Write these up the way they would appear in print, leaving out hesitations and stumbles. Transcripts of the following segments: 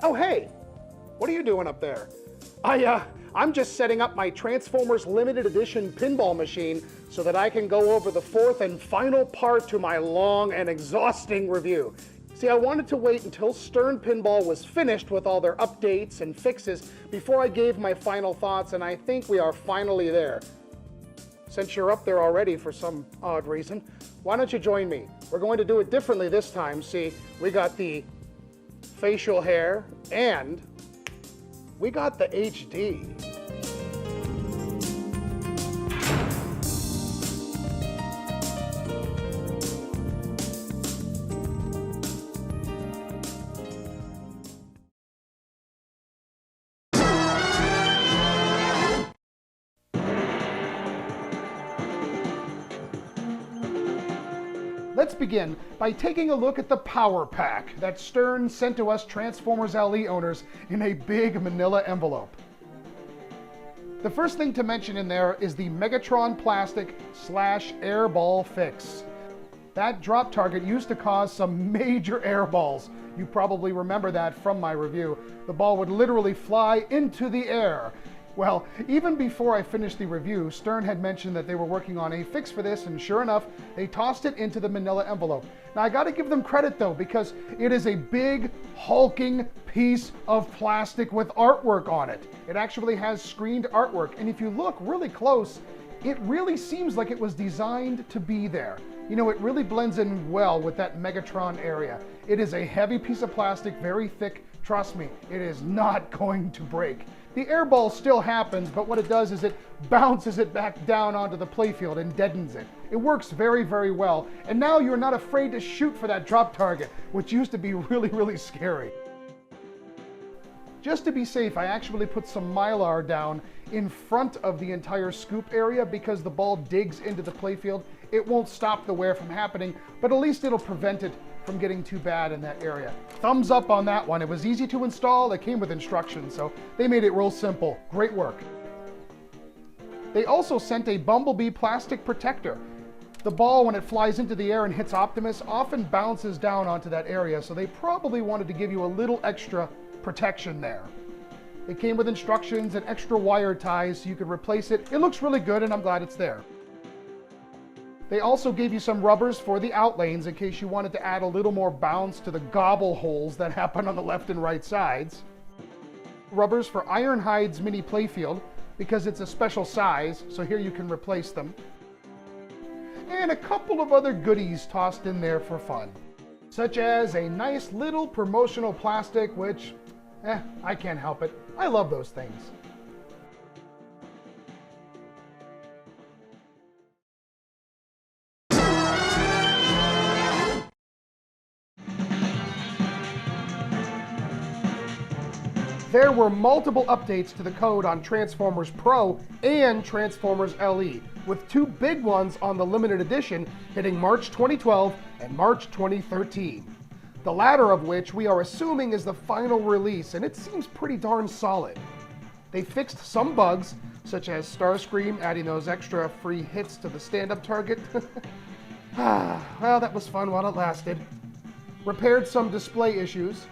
Oh, hey, what are you doing up there? I'm just setting up my Transformers limited edition pinball machine so that I can go over the fourth and final part to my long and exhausting review. See, I wanted to wait until Stern Pinball was finished with all their updates and fixes before I gave my final thoughts, and I think we are finally there. Since you're up there already for some odd reason, why don't you join me? We're going to do it differently this time. See, we got the facial hair and we got the HD. Let's begin by taking a look at the power pack that Stern sent to us Transformers LE owners in a big manila envelope. The first thing to mention in there is the Megatron plastic / airball fix. That drop target used to cause some major airballs. You probably remember that from my review. The ball would literally fly into the air. Well, even before I finished the review, Stern had mentioned that they were working on a fix for this, and sure enough, they tossed it into the manila envelope. Now, I gotta give them credit though, because it is a big, hulking piece of plastic with artwork on it. It actually has screened artwork, and if you look really close, it really seems like it was designed to be there. You know, it really blends in well with that Megatron area. It is a heavy piece of plastic, very thick. Trust me, it is not going to break. The airball still happens, but what it does is it bounces it back down onto the playfield and deadens it. It works very, very well, and now you're not afraid to shoot for that drop target, which used to be really, really scary. Just to be safe, I actually put some Mylar down in front of the entire scoop area because the ball digs into the playfield. It won't stop the wear from happening, but at least it'll prevent it from getting too bad in that area. Thumbs up on that one. It was easy to install. It came with instructions, so they made it real simple. Great work. They also sent a Bumblebee plastic protector. The ball, when it flies into the air and hits Optimus, often bounces down onto that area, so they probably wanted to give you a little extra protection there. It came with instructions and extra wire ties so you could replace it. It looks really good, and I'm glad it's there. They also gave you some rubbers for the out lanes in case you wanted to add a little more bounce to the gobble holes that happen on the left and right sides. Rubbers for Ironhide's mini playfield because it's a special size, so here you can replace them. And a couple of other goodies tossed in there for fun, such as a nice little promotional plastic, which, I can't help it. I love those things. There were multiple updates to the code on Transformers Pro and Transformers LE, with two big ones on the limited edition hitting March 2012 and March 2013. The latter of which we are assuming is the final release, and it seems pretty darn solid. They fixed some bugs, such as Starscream adding those extra free hits to the stand-up target. Well, that was fun while it lasted. Repaired some display issues.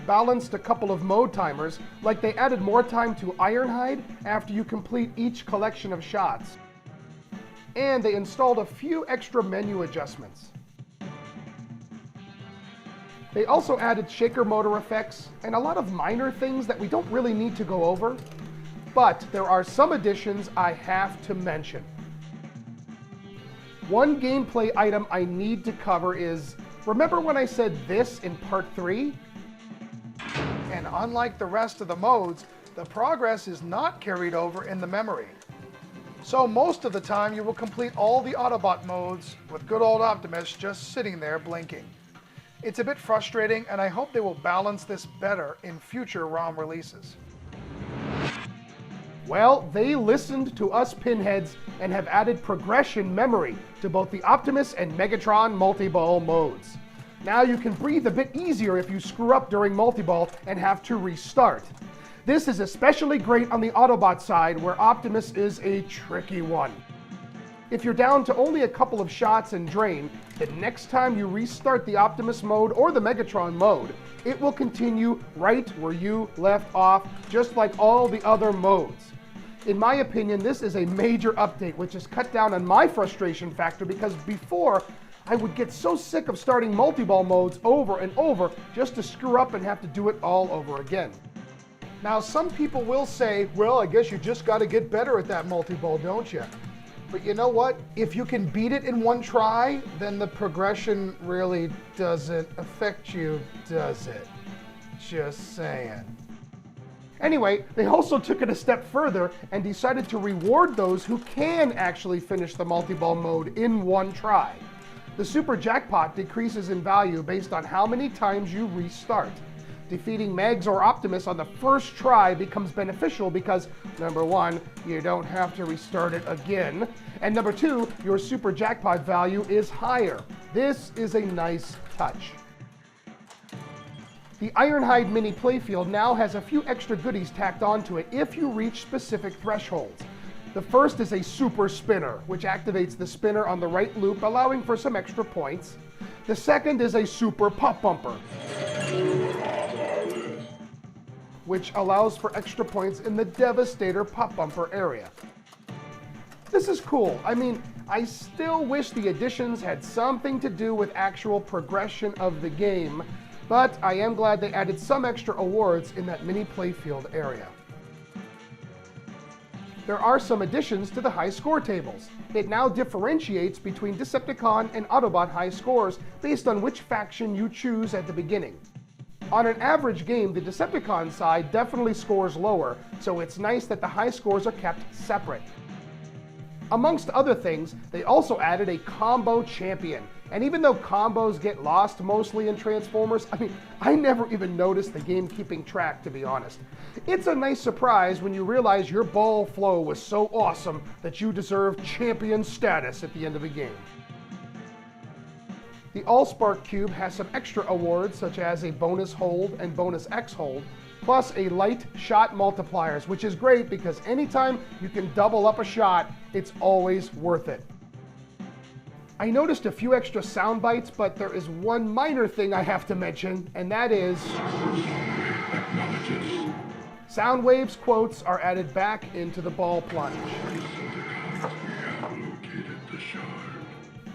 Balanced a couple of mode timers, like they added more time to Ironhide after you complete each collection of shots. And they installed a few extra menu adjustments. They also added shaker motor effects and a lot of minor things that we don't really need to go over, but there are some additions I have to mention. One gameplay item I need to cover is, remember when I said this in part 3? And unlike the rest of the modes, the progress is not carried over in the memory. So most of the time you will complete all the Autobot modes with good old Optimus just sitting there blinking. It's a bit frustrating, and I hope they will balance this better in future ROM releases. Well, they listened to us pinheads and have added progression memory to both the Optimus and Megatron multi-ball modes. Now you can breathe a bit easier if you screw up during multi-ball and have to restart. This is especially great on the Autobot side, where Optimus is a tricky one. If you're down to only a couple of shots and drain, the next time you restart the Optimus mode or the Megatron mode, it will continue right where you left off, just like all the other modes. In my opinion, this is a major update, which has cut down on my frustration factor, because before, I would get so sick of starting multi-ball modes over and over just to screw up and have to do it all over again. Now, some people will say, well, I guess you just got to get better at that multi-ball, don't you? But you know what? If you can beat it in one try, then the progression really doesn't affect you, does it? Just saying. Anyway, they also took it a step further and decided to reward those who can actually finish the multi-ball mode in one try. The super jackpot decreases in value based on how many times you restart. Defeating Megs or Optimus on the first try becomes beneficial because, number one, you don't have to restart it again, and number two, your super jackpot value is higher. This is a nice touch. The Ironhide mini playfield now has a few extra goodies tacked onto it if you reach specific thresholds. The first is a super spinner, which activates the spinner on the right loop, allowing for some extra points. The second is a super pop bumper, which allows for extra points in the Devastator pop bumper area. This is cool. I mean, I still wish the additions had something to do with actual progression of the game, but I am glad they added some extra awards in that mini playfield area. There are some additions to the high score tables. It now differentiates between Decepticon and Autobot high scores based on which faction you choose at the beginning. On an average game, the Decepticon side definitely scores lower, so it's nice that the high scores are kept separate. Amongst other things, they also added a combo champion. And even though combos get lost mostly in Transformers, I never even noticed the game keeping track, to be honest. It's a nice surprise when you realize your ball flow was so awesome that you deserve champion status at the end of the game. The Allspark Cube has some extra awards, such as a bonus hold and bonus X hold, plus a light shot multipliers, which is great because anytime you can double up a shot, it's always worth it. I noticed a few extra sound bites, but there is one minor thing I have to mention, and that is Soundwave's quotes are added back into the ball plunge.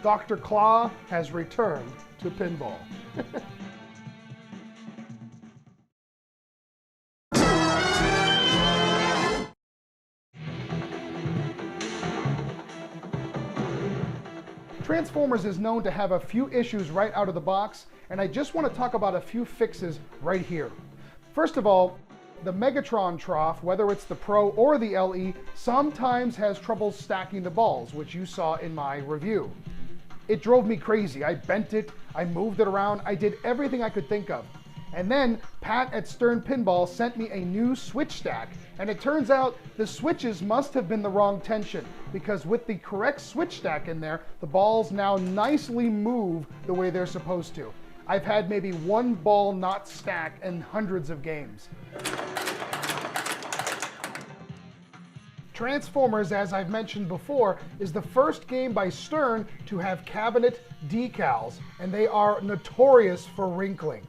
Dr. Claw has returned to Pinball. Transformers is known to have a few issues right out of the box, and I just want to talk about a few fixes right here. First of all, the Megatron trough, whether it's the Pro or the LE, sometimes has trouble stacking the balls, which you saw in my review. It drove me crazy. I bent it, I moved it around, I did everything I could think of. And then Pat at Stern Pinball sent me a new switch stack, and it turns out the switches must have been the wrong tension, because with the correct switch stack in there, the balls now nicely move the way they're supposed to. I've had maybe one ball not stack in hundreds of games. Transformers, as I've mentioned before, is the first game by Stern to have cabinet decals, and they are notorious for wrinkling.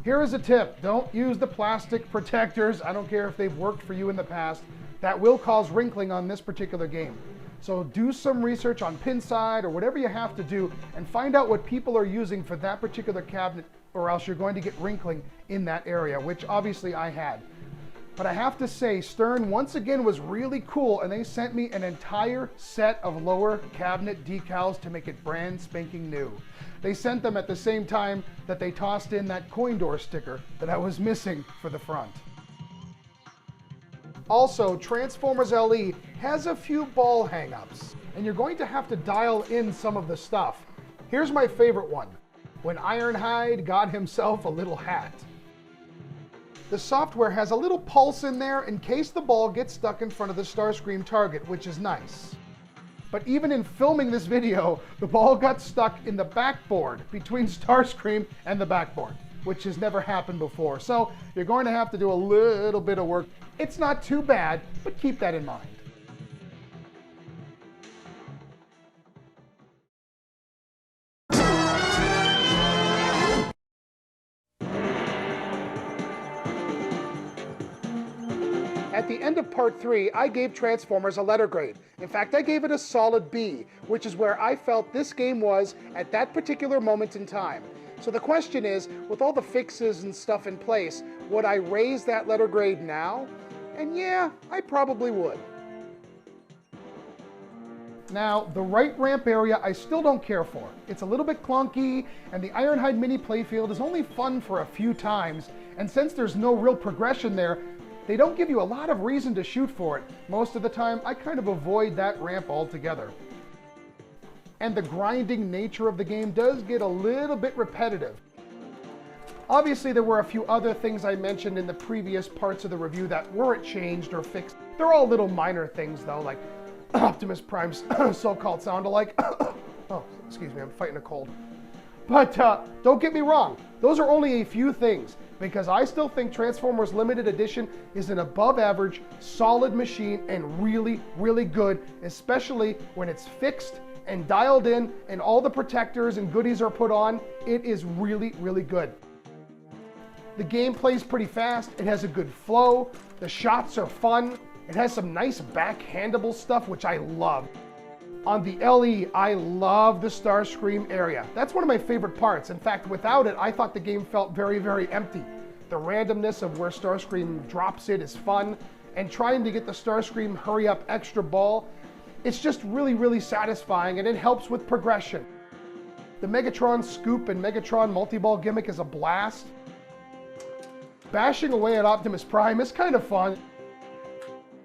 Here is a tip: don't use the plastic protectors. I don't care if they've worked for you in the past. That will cause wrinkling on this particular game. So do some research on Pinside or whatever you have to do and find out what people are using for that particular cabinet, or else you're going to get wrinkling in that area, which obviously I had. But I have to say, Stern once again was really cool, and they sent me an entire set of lower cabinet decals to make it brand spanking new. They sent them at the same time that they tossed in that coin door sticker that I was missing for the front. Also, Transformers LE has a few ball hang-ups, and you're going to have to dial in some of the stuff. Here's my favorite one: when Ironhide got himself a little hat. The software has a little pulse in there in case the ball gets stuck in front of the Starscream target, which is nice. But even in filming this video, the ball got stuck in the backboard between Starscream and the backboard, which has never happened before. So you're going to have to do a little bit of work. It's not too bad, but keep that in mind. At the end of part 3, I gave Transformers a letter grade. In fact, I gave it a solid B, which is where I felt this game was at that particular moment in time. So the question is, with all the fixes and stuff in place, would I raise that letter grade now? And yeah, I probably would. Now, the right ramp area I still don't care for. It's a little bit clunky, and the Ironhide mini playfield is only fun for a few times, and since there's no real progression there, they don't give you a lot of reason to shoot for it. Most of the time, I kind of avoid that ramp altogether. And the grinding nature of the game does get a little bit repetitive. Obviously, there were a few other things I mentioned in the previous parts of the review that weren't changed or fixed. They're all little minor things though, like Optimus Prime's so-called sound-alike. Oh, excuse me, I'm fighting a cold. But don't get me wrong, those are only a few things, because I still think Transformers Limited Edition is an above-average, solid machine and really, really good, especially when it's fixed and dialed in and all the protectors and goodies are put on. It is really, really good. The game plays pretty fast, it has a good flow, the shots are fun, it has some nice backhandable stuff, which I love. On the LE, I love the Starscream area. That's one of my favorite parts. In fact, without it, I thought the game felt very, very empty. The randomness of where Starscream drops it is fun, and trying to get the Starscream hurry up extra ball, it's just really, really satisfying, and it helps with progression. The Megatron scoop and Megatron multi-ball gimmick is a blast. Bashing away at Optimus Prime is kind of fun.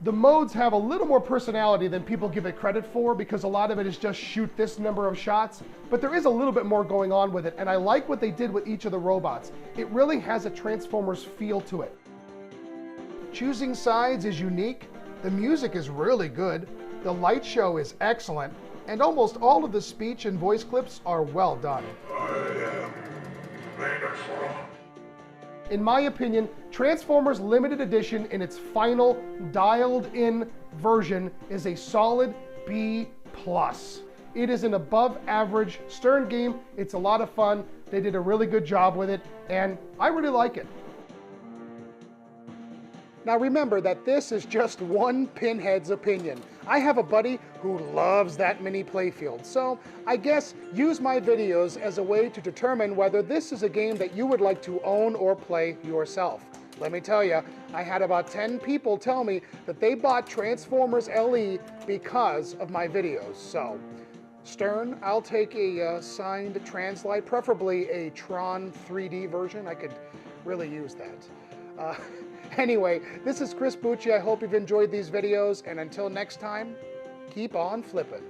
The modes have a little more personality than people give it credit for, because a lot of it is just shoot this number of shots, but there is a little bit more going on with it, and I like what they did with each of the robots. It really has a Transformers feel to it. Choosing sides is unique, the music is really good, the light show is excellent, and almost all of the speech and voice clips are well done. In my opinion, Transformers Limited Edition in its final dialed-in version is a solid B+. It is an above-average Stern game. It's a lot of fun. They did a really good job with it, and I really like it. Now remember that this is just one pinhead's opinion. I have a buddy who loves that mini playfield, so I guess use my videos as a way to determine whether this is a game that you would like to own or play yourself. Let me tell you, I had about 10 people tell me that they bought Transformers LE because of my videos. So, Stern, I'll take a signed Translite, preferably a Tron 3D version. I could really use that. Anyway, this is Chris Bucci. I hope you've enjoyed these videos, and until next time, keep on flipping.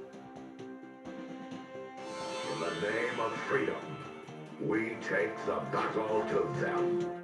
In the name of freedom, we take the battle to them.